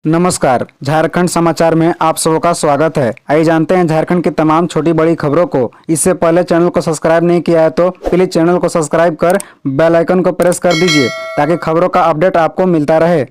नमस्कार, झारखंड समाचार में आप सबका स्वागत है। आइए जानते हैं झारखंड की तमाम छोटी बड़ी खबरों को। इससे पहले चैनल को सब्सक्राइब नहीं किया है तो प्लीज चैनल को सब्सक्राइब कर बेल आइकन को प्रेस कर दीजिए ताकि खबरों का अपडेट आपको मिलता रहे।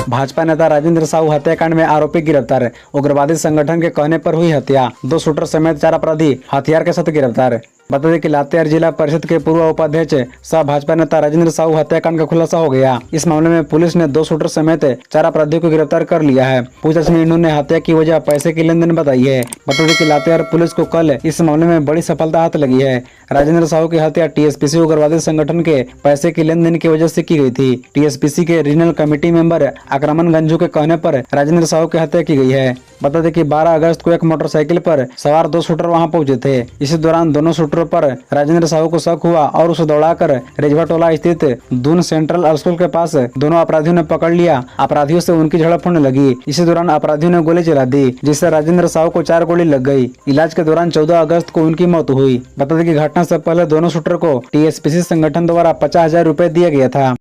भाजपा नेता राजेंद्र साहू हत्याकांड में आरोपी गिरफ्तार। उग्रवादी संगठन के कहने पर हुई हत्या। 2 शूटर समेत 4 अपराधी हथियार के साथ गिरफ्तार। बता दें कि लातेहार जिला परिषद के पूर्व उपाध्यक्ष सह भाजपा नेता राजेंद्र साहू हत्याकांड का खुलासा हो गया। इस मामले में पुलिस ने 2 शूटर समेत 4 अपराधियों को गिरफ्तार कर लिया है। पूछताछ में इन्होंने हत्या की वजह पैसे की लेन देन बताई है। बता दें कि लातेहार पुलिस को कल इस मामले में बड़ी सफलता हाथ लगी है। राजेंद्र साहू की हत्या टीएसपीसी उग्रवादी संगठन के पैसे की लेन देन की वजह से की गई थी। टीएसपीसी के रीजनल कमेटी मेंबर आक्रमण गंजू के कहने पर राजेंद्र साहू की हत्या की गई है। बता दें कि 12 अगस्त को एक मोटरसाइकिल पर सवार 2 शूटर वहां पहुंचे थे। इसी दौरान दोनों शूटरों पर राजेंद्र साहू को शक हुआ और उसे दौड़ाकर रेजवा टोला स्थित दून सेंट्रल स्कूल के पास दोनों अपराधियों ने पकड़ लिया। अपराधियों से उनकी झड़प होने लगी। इसी दौरान अपराधियों ने गोली चला दी जिससे राजेंद्र साहू को 4 गोली लग गई। इलाज के दौरान 14 अगस्त को उनकी मौत हुई। बता दें कि घटना से पहले दोनों शूटर को टीएसपीसी संगठन द्वारा 50,000 रुपए दिया गया था।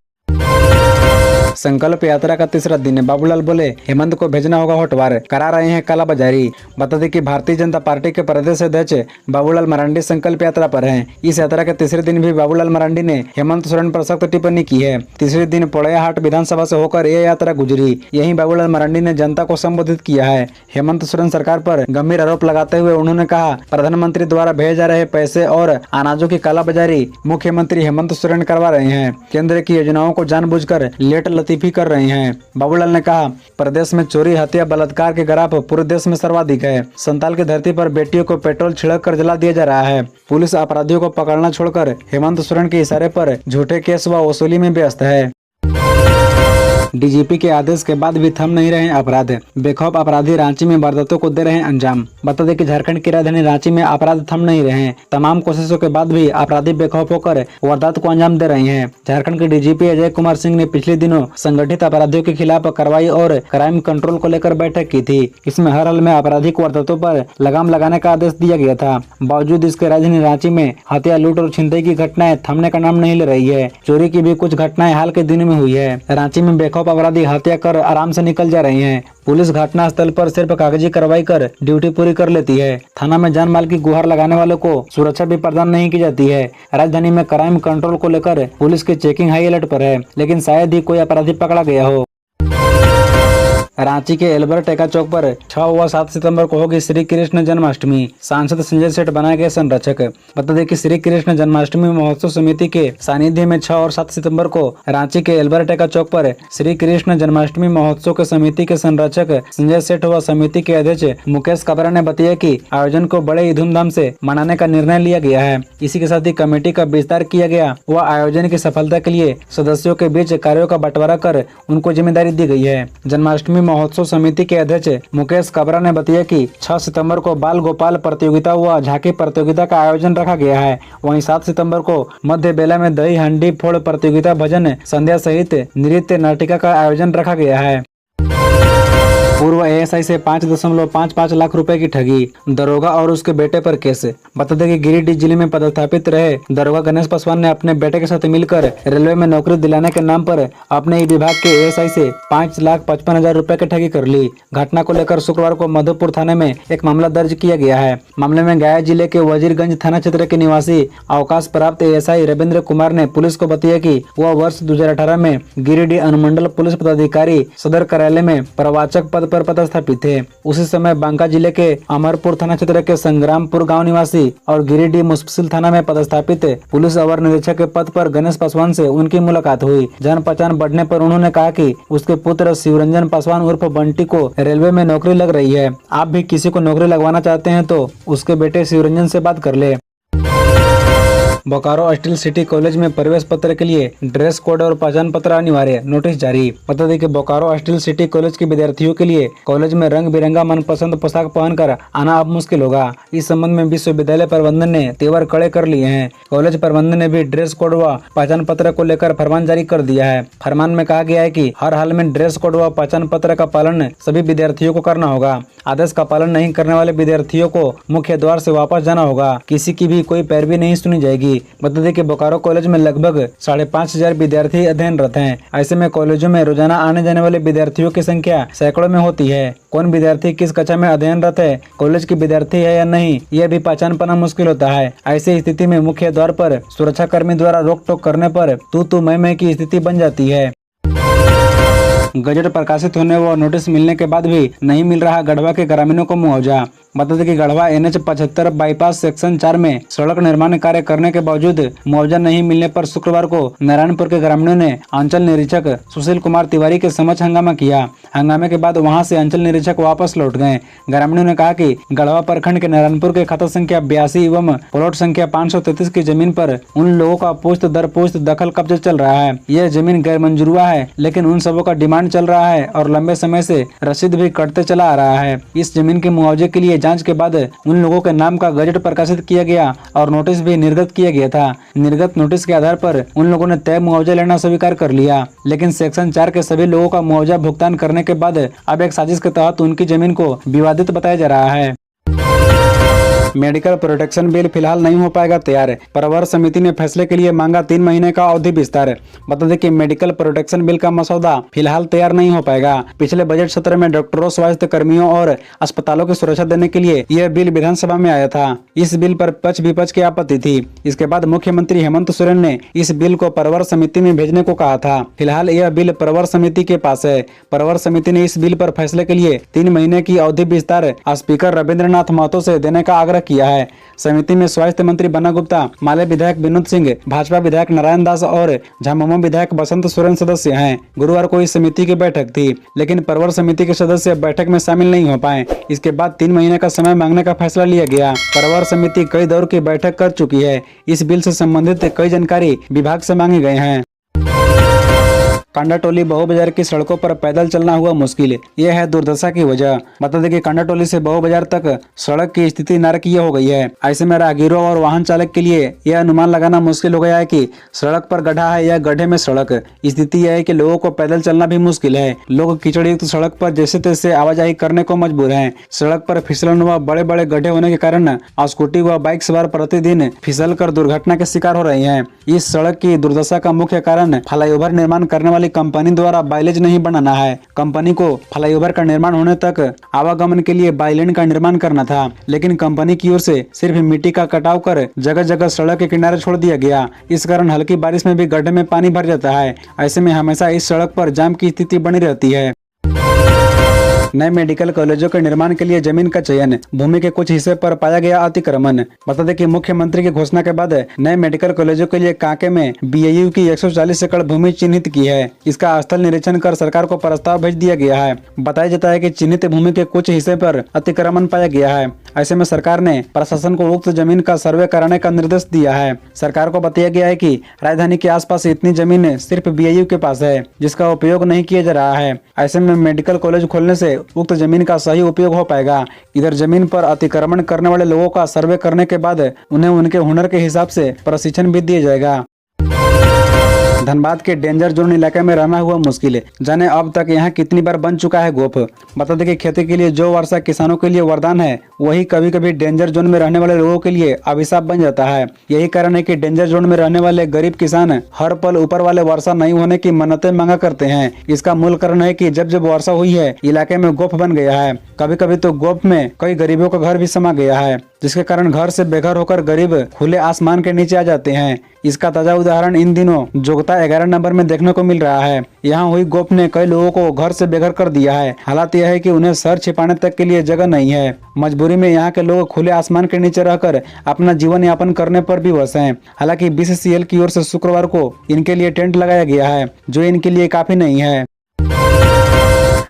संकल्प यात्रा का तीसरा दिन। बाबूलाल बोले हेमंत को भेजना होगा होटवार, करा रहे हैं कालाबाजारी। बता दें कि भारतीय जनता पार्टी के प्रदेश अध्यक्ष बाबूलाल मरांडी संकल्प यात्रा पर हैं। इस यात्रा के तीसरे दिन भी बाबूलाल मरांडी ने हेमंत सोरेन पर सख्त टिप्पणी की है। तीसरे दिन पोड़ैयाहाट विधानसभा से होकर यह यात्रा गुजरी। यहीं बाबूलाल मरांडी ने जनता को संबोधित किया है। हेमंत सोरेन सरकार पर गंभीर आरोप लगाते हुए उन्होंने कहा, प्रधानमंत्री द्वारा भेजे जा रहे पैसे और अनाजों की कालाबाजारी मुख्यमंत्री हेमंत सोरेन करवा रहे हैं। केंद्र की योजनाओं को जानबूझकर लेट लतीफी कर रहे हैं। बाबूलाल ने कहा, प्रदेश में चोरी, हत्या, बलात्कार के ग्राफ पूरे देश में सर्वाधिक है। संताल की धरती पर बेटियों को पेट्रोल छिड़क कर जला दिया जा रहा है। पुलिस अपराधियों को पकड़ना छोड़कर हेमंत सोरेन के इशारे पर झूठे केस व वसूली में व्यस्त है। डीजीपी के आदेश के बाद भी थम नहीं रहे अपराध। बेखौफ अपराधी रांची में वारदातों को दे रहे हैं अंजाम। बता दें कि झारखंड की राजधानी रांची में अपराध थम नहीं रहे हैं। तमाम कोशिशों के बाद भी अपराधी बेखौफ होकर वारदात को अंजाम दे रहे हैं। झारखंड के डीजीपी अजय कुमार सिंह ने पिछले दिनों संगठित अपराधियों के खिलाफ कार्रवाई और क्राइम कंट्रोल को लेकर बैठक की थी। इसमें हर हाल में आपराधिक वारदातों पर लगाम लगाने का आदेश दिया गया था। बावजूद इसके राजधानी रांची में हत्या, लूट और छिनतई की घटनाएं थमने का नाम नहीं ले रही है। चोरी की भी कुछ घटनाएं हाल के दिनों में हुई है। रांची में बेखौफ अपराधी हत्या कर आराम से निकल जा रहे हैं। पुलिस घटना स्थल पर सिर्फ कागजी कार्रवाई कर ड्यूटी पूरी कर लेती है। थाना में जान माल की गुहार लगाने वालों को सुरक्षा भी प्रदान नहीं की जाती है। राजधानी में क्राइम कंट्रोल को लेकर पुलिस की चेकिंग हाई अलर्ट पर है, लेकिन शायद ही कोई अपराधी पकड़ा गया हो। रांची के एल्बर्ट टेका चौक पर 6 व 7 सितंबर को होगी श्री कृष्ण जन्माष्टमी। सांसद संजय सेठ बनाए गए संरक्षक। बता दें कि श्री कृष्ण जन्माष्टमी महोत्सव समिति के सानिध्य में 6 और 7 सितंबर को रांची के एल्बर्ट टेका चौक पर श्री कृष्ण जन्माष्टमी महोत्सव के समिति के संरक्षक संजय सेठ व समिति के अध्यक्ष मुकेश काबरा ने बताया कि आयोजन को बड़े ही धूमधाम से मनाने का निर्णय लिया गया है। इसी के साथ ही कमेटी का विस्तार किया गया व आयोजन की सफलता के लिए सदस्यों के बीच कार्यों का बंटवारा कर उनको जिम्मेदारी दी गई है। जन्माष्टमी महोत्सव समिति के अध्यक्ष मुकेश काबरा ने बताया कि 6 सितंबर को बाल गोपाल प्रतियोगिता व झांकी प्रतियोगिता का आयोजन रखा गया है। वहीं 7 सितंबर को मध्य बेला में दही हंडी फोड़ प्रतियोगिता, भजन संध्या सहित नृत्य नाटिका का आयोजन रखा गया है। पूर्व एएसआई से 5.55 लाख रुपए की ठगी। दरोगा और उसके बेटे पर केस। बता दें कि गिरिडीह जिले में पदस्थापित रहे दरोगा गणेश पासवान ने अपने बेटे के साथ मिलकर रेलवे में नौकरी दिलाने के नाम पर अपने ही विभाग के एएसआई से 5,55,000 रुपए की ठगी कर ली। घटना को लेकर शुक्रवार को मधुपुर थाने में एक मामला दर्ज किया गया है। मामले में गया जिले के वजीरगंज थाना क्षेत्र के निवासी अवकाश प्राप्त एएसआई रविंद्र कुमार ने पुलिस को बताया कि वह वर्ष 2018 में गिरिडीह अनुमंडल पुलिस पदाधिकारी सदर कार्यालय में प्रवाचक पद पर पदस्थापित थे। उसी समय बांका जिले के अमरपुर थाना क्षेत्र के संग्रामपुर गांव निवासी और गिरिडीह मुफस्सिल थाना में पदस्थापित पुलिस अवर निरीक्षक के पद पर गणेश पासवान से उनकी मुलाकात हुई। जान पहचान बढ़ने पर उन्होंने कहा कि उसके पुत्र शिवरंजन पासवान उर्फ बंटी को रेलवे में नौकरी लग रही है। आप भी किसी को नौकरी लगवाना चाहते हैं तो उसके बेटे शिवरंजन से बात कर ले। बोकारो स्टील सिटी कॉलेज में प्रवेश पत्र के लिए ड्रेस कोड और पहचान पत्र अनिवार्य, नोटिस जारी। बता दें कि बोकारो स्टील सिटी कॉलेज के विद्यार्थियों के लिए कॉलेज में रंग बिरंगा मनपसंद पोशाक पहनकर आना अब मुश्किल होगा। इस संबंध में विश्वविद्यालय प्रबंधन ने तेवर कड़े कर लिए हैं। कॉलेज प्रबंधन ने भी ड्रेस कोड व पहचान पत्र को लेकर फरमान जारी कर दिया है। फरमान में कहा गया है कि हर हाल में ड्रेस कोड व पहचान पत्र का पालन सभी विद्यार्थियों को करना होगा। आदेश का पालन नहीं करने वाले विद्यार्थियों को मुख्य द्वार से वापस जाना होगा। किसी की भी कोई पैरवी नहीं सुनी जाएगी। थी। बता दें कि बोकारो कॉलेज में लगभग 5,500 विद्यार्थी अध्ययनरत हैं। ऐसे में कॉलेजों में रोजाना आने जाने वाले विद्यार्थियों की संख्या सैकड़ों में होती है। कौन विद्यार्थी किस कक्षा में अध्ययनरत है, कॉलेज की विद्यार्थी है या नहीं, यह भी पहचान पाना मुश्किल होता है। ऐसी स्थिति में मुख्य द्वार पर सुरक्षा कर्मी द्वारा रोक टोक करने पर तू मैं की स्थिति बन जाती है। गजट प्रकाशित होने व नोटिस मिलने के बाद भी नहीं मिल रहा गढ़वा के ग्रामीणों को मुआवजा। बता दें कि गढ़वा NH 75 बाईपास सेक्शन 4 में सड़क निर्माण कार्य करने के बावजूद मुआवजा नहीं मिलने पर शुक्रवार को नारायणपुर के ग्रामीणों ने अंचल निरीक्षक सुशील कुमार तिवारी के समक्ष हंगामा किया। हंगामे के बाद वहां से अंचल निरीक्षक वापस लौट गए। ग्रामीणों ने कहा कि गढ़वा प्रखंड के नारायणपुर के खाता संख्या 82 एवं प्लॉट संख्या 533 की जमीन पर उन लोगों का पुश्त दर पुश्त दखल कब्जा चल रहा है। यह जमीन गैर मंजूरुआ है, लेकिन उन सबों का डिमांड चल रहा है और लंबे समय से रसीद भी कटते चला आ रहा है। इस जमीन के मुआवजे के लिए जांच के बाद उन लोगों के नाम का गजट प्रकाशित किया गया और नोटिस भी निर्गत किया गया था। निर्गत नोटिस के आधार पर उन लोगों ने तय मुआवजा लेना स्वीकार कर लिया, लेकिन सेक्शन 4 के सभी लोगों का मुआवजा भुगतान करने के बाद अब एक साजिश के तहत उनकी जमीन को विवादित बताया जा रहा है। मेडिकल प्रोटेक्शन बिल फिलहाल नहीं हो पाएगा तैयार। प्रवर समिति ने फैसले के लिए मांगा 3 महीने का अवधि विस्तार। बता दें कि मेडिकल प्रोटेक्शन बिल का मसौदा फिलहाल तैयार नहीं हो पाएगा। पिछले बजट सत्र में डॉक्टरों, स्वास्थ्य कर्मियों और अस्पतालों की सुरक्षा देने के लिए यह बिल विधानसभा में आया था। इस बिल पर पक्ष विपक्ष की आपत्ति थी। इसके बाद मुख्यमंत्री हेमंत सोरेन ने इस बिल को प्रवर समिति में भेजने को कहा था। फिलहाल यह बिल प्रवर समिति के पास है। प्रवर समिति ने इस बिल पर फैसले के लिए 3 महीने की अवधि विस्तार स्पीकर रविंद्रनाथ महतो से देने का आग्रह किया है। समिति में स्वास्थ्य मंत्री बन्ना गुप्ता, माले विधायक विनोद सिंह, भाजपा विधायक नारायण दास और झामुमो विधायक बसंत सोरेन सदस्य हैं। गुरुवार को इस समिति की बैठक थी, लेकिन प्रवर समिति के सदस्य बैठक में शामिल नहीं हो पाए। इसके बाद 3 महीने का समय मांगने का फैसला लिया गया। प्रवर समिति कई दौर की बैठक कर चुकी है। इस बिल से संबंधित कई जानकारी विभाग से मांगे गए हैं। कांडाटोली बहुबाजार की सड़कों पर पैदल चलना हुआ मुश्किल, यह है दुर्दशा की वजह। बता दें कि कांडाटोली से बहुबाजार तक सड़क की स्थिति नारकीय हो गई है। ऐसे में राहगीरों और वाहन चालक के लिए यह अनुमान लगाना मुश्किल हो गया है कि सड़क पर गड्ढा है या गड्ढे में सड़क। स्थिति यह है कि लोगों को पैदल चलना भी मुश्किल है। लोग कीचड़युक्त सड़क पर जैसे तैसे आवाजाही करने को मजबूर हैं। सड़क पर फिसलन व बड़े बड़े गड्ढे होने के कारण स्कूटी व बाइक सवार प्रतिदिन फिसल कर दुर्घटना के शिकार हो रहे हैं। इस सड़क की दुर्दशा का मुख्य कारण फ्लाईओवर निर्माण करने वाली कंपनी द्वारा बाइलेज नहीं बनाना है। कंपनी को फ्लाईओवर का निर्माण होने तक आवागमन के लिए बाइलेन का निर्माण करना था, लेकिन कंपनी की ओर से सिर्फ मिट्टी का कटाव कर जगह जगह सड़क के किनारे छोड़ दिया गया। इस कारण हल्की बारिश में भी गड्ढे में पानी भर जाता है। ऐसे में हमेशा इस सड़क पर जाम की स्थिति बनी रहती है। नए मेडिकल कॉलेजों के निर्माण के लिए जमीन का चयन, भूमि के कुछ हिस्से पर पाया गया अतिक्रमण। बता दें कि मुख्यमंत्री की घोषणा के बाद नए मेडिकल कॉलेजों के लिए कांके में BAU की 140 एकड़ भूमि चिन्हित की है। इसका स्थल निरीक्षण कर सरकार को प्रस्ताव भेज दिया गया है। बताया जाता है कि चिन्हित भूमि के कुछ हिस्से पर अतिक्रमण पाया गया है। ऐसे में सरकार ने प्रशासन को उक्त जमीन का सर्वे कराने का निर्देश दिया है। सरकार को बताया गया है कि राजधानी के आसपास इतनी जमीन सिर्फ BAU के पास है, जिसका उपयोग नहीं किया जा रहा है। ऐसे में मेडिकल कॉलेज खोलने से उक्त जमीन का सही उपयोग हो पाएगा। इधर जमीन पर अतिक्रमण करने वाले लोगों का सर्वे करने के बाद उन्हें उनके हुनर के हिसाब से प्रशिक्षण भी दिया जाएगा। धनबाद के डेंजर जोन इलाके में रहना हुआ मुश्किल, जाने अब तक यहाँ कितनी बार बन चुका है गोफ। बता दें कि खेती के लिए जो वर्षा किसानों के लिए वरदान है, वही कभी कभी डेंजर जोन में रहने वाले लोगों के लिए अभिशाप बन जाता है। यही कारण है कि डेंजर जोन में रहने वाले गरीब किसान हर पल ऊपर वाले वर्षा नहीं होने की मन्नतें मांगा करते हैं। इसका मूल कारण है कि जब जब वर्षा हुई है, इलाके में गोफ बन गया है। कभी कभी तो गोफ में कई गरीबों का घर भी समा गया है, जिसके कारण घर से बेघर होकर गरीब खुले आसमान के नीचे आ जाते हैं। इसका ताजा उदाहरण इन दिनों जोगता 11 नंबर में देखने को मिल रहा है। यहाँ हुई गोफ ने कई लोगों को घर से बेघर कर दिया है। हालात यह है कि उन्हें सर छिपाने तक के लिए जगह नहीं है। मजबूरी में यहाँ के लोग खुले आसमान के नीचे रहकर अपना जीवन यापन करने पर भी वश हैं। हालांकि BCCL की ओर से शुक्रवार को इनके लिए टेंट लगाया गया है, जो इनके लिए काफी नहीं है।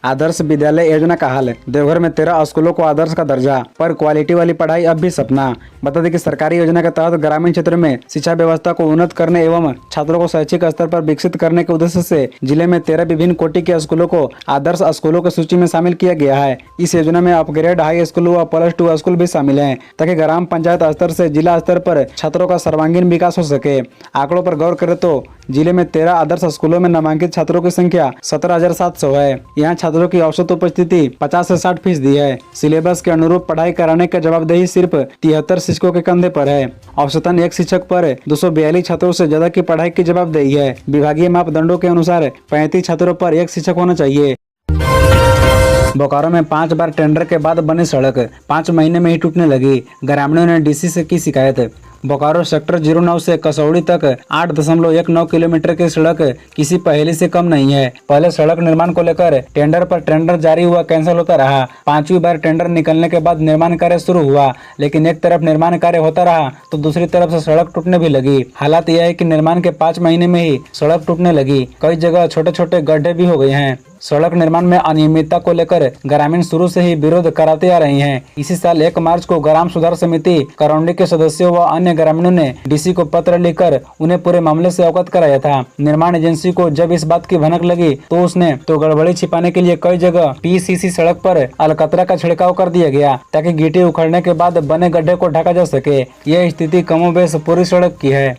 आदर्श विद्यालय योजना का हाल, देवघर में 13 स्कूलों को आदर्श का दर्जा, पर क्वालिटी वाली पढ़ाई अब भी सपना। बता दें कि सरकारी योजना के तहत ग्रामीण क्षेत्रों में शिक्षा व्यवस्था को उन्नत करने एवं छात्रों को शैक्षिक स्तर पर विकसित करने के उद्देश्य से जिले में 13 विभिन्न कोटि के स्कूलों को आदर्श स्कूलों की सूची में शामिल किया गया है। इस योजना में अपग्रेड हाई स्कूल व +2 स्कूल भी शामिल है, ताकि ग्राम पंचायत स्तर से जिला स्तर पर छात्रों का सर्वांगीण विकास हो सके। आंकड़ों पर गौर करें तो जिले में 13 आदर्श स्कूलों में नामांकित छात्रों की संख्या 17,700 है। यहाँ छात्रों की औसत उपस्थिति 50 से 60% है। सिलेबस के अनुरूप पढ़ाई कराने का जवाबदेही सिर्फ 73 शिक्षकों के कंधे पर है। औसतन एक शिक्षक पर 242 छात्रों से ज्यादा की पढ़ाई की जवाबदेही है। विभागीय मापदंडों के अनुसार 35 छात्रों पर एक शिक्षक होना चाहिए। बोकारो में 5 बार टेंडर के बाद बनी सड़क 5 महीने में ही टूटने लगी। ग्रामीणों ने डीसी से की शिकायत। बोकारो सेक्टर 09 से कसौड़ी तक 8.19 किलोमीटर की सड़क किसी पहेली से कम नहीं है। पहले सड़क निर्माण को लेकर टेंडर पर टेंडर जारी हुआ कैंसिल होता रहा। 5वीं बार टेंडर निकलने के बाद निर्माण कार्य शुरू हुआ, लेकिन एक तरफ निर्माण कार्य होता रहा तो दूसरी तरफ से सड़क टूटने भी लगी। हालात यह है कि निर्माण के 5 महीने में ही सड़क टूटने लगी। कई जगह छोटे छोटे गड्ढे भी हो गए हैं। सड़क निर्माण में अनियमितता को लेकर ग्रामीण शुरू से ही विरोध कराते आ रहे हैं। इसी साल 1 मार्च को ग्राम सुधार समिति करौंडी के सदस्यों व अन्य ग्रामीणों ने डीसी को पत्र लिखकर उन्हें पूरे मामले से अवगत कराया था। निर्माण एजेंसी को जब इस बात की भनक लगी तो उसने गड़बड़ी छिपाने के लिए कई जगह पीसीसी सड़क पर अलकतरा का छिड़काव कर दिया गया ताकि गिट्टी उखड़ने के बाद बने गड्ढे को ढका जा सके। यह स्थिति कमोबेश पूरी सड़क की है।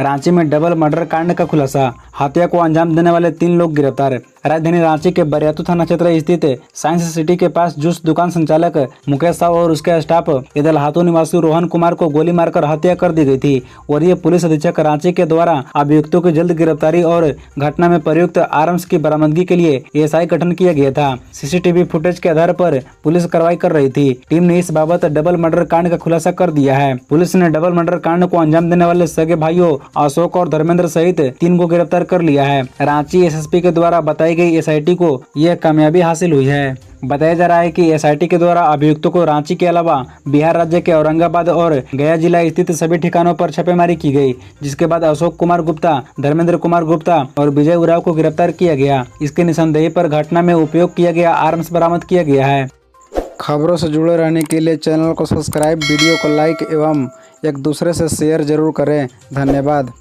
रांची में डबल मर्डर कांड का खुलासा। हत्या को अंजाम देने वाले 3 लोग गिरफ्तार। राजधानी रांची के बरियातू थाना क्षेत्र स्थित साइंस सिटी के पास जूस दुकान संचालक मुकेश साहू और उसके स्टाफ इदलहातू निवासी रोहन कुमार को गोली मारकर हत्या कर दी गई थी। वरीय पुलिस अधीक्षक रांची के द्वारा अभियुक्तों की जल्द गिरफ्तारी और घटना में प्रयुक्त आर्म्स की बरामदगी के लिए एएसआई गठन किया गया था। सीसीटीवी फुटेज के आधार पर पुलिस कार्रवाई कर रही थी। टीम ने इस बाबत डबल मर्डर कांड का खुलासा कर दिया है। पुलिस ने डबल मर्डर कांड को अंजाम देने वाले सगे भाइयों अशोक और धर्मेंद्र सहित 3 को गिरफ्तार कर लिया है। रांची एसएसपी के द्वारा बताई गई एसआईटी को यह कामयाबी हासिल हुई है। बताया जा रहा है कि एसआईटी के द्वारा अभियुक्तों को रांची के अलावा बिहार राज्य के औरंगाबाद और गया जिला स्थित सभी ठिकानों पर छापेमारी की गई, जिसके बाद अशोक कुमार गुप्ता, धर्मेंद्र कुमार गुप्ता और विजय उराव को गिरफ्तार किया गया। इसके निशानदेही पर घटना में उपयोग किया गया आर्म्स बरामद किया गया है। खबरों से जुड़े रहने के लिए चैनल को सब्सक्राइब, वीडियो को लाइक एवं एक दूसरे से शेयर जरूर करें। धन्यवाद।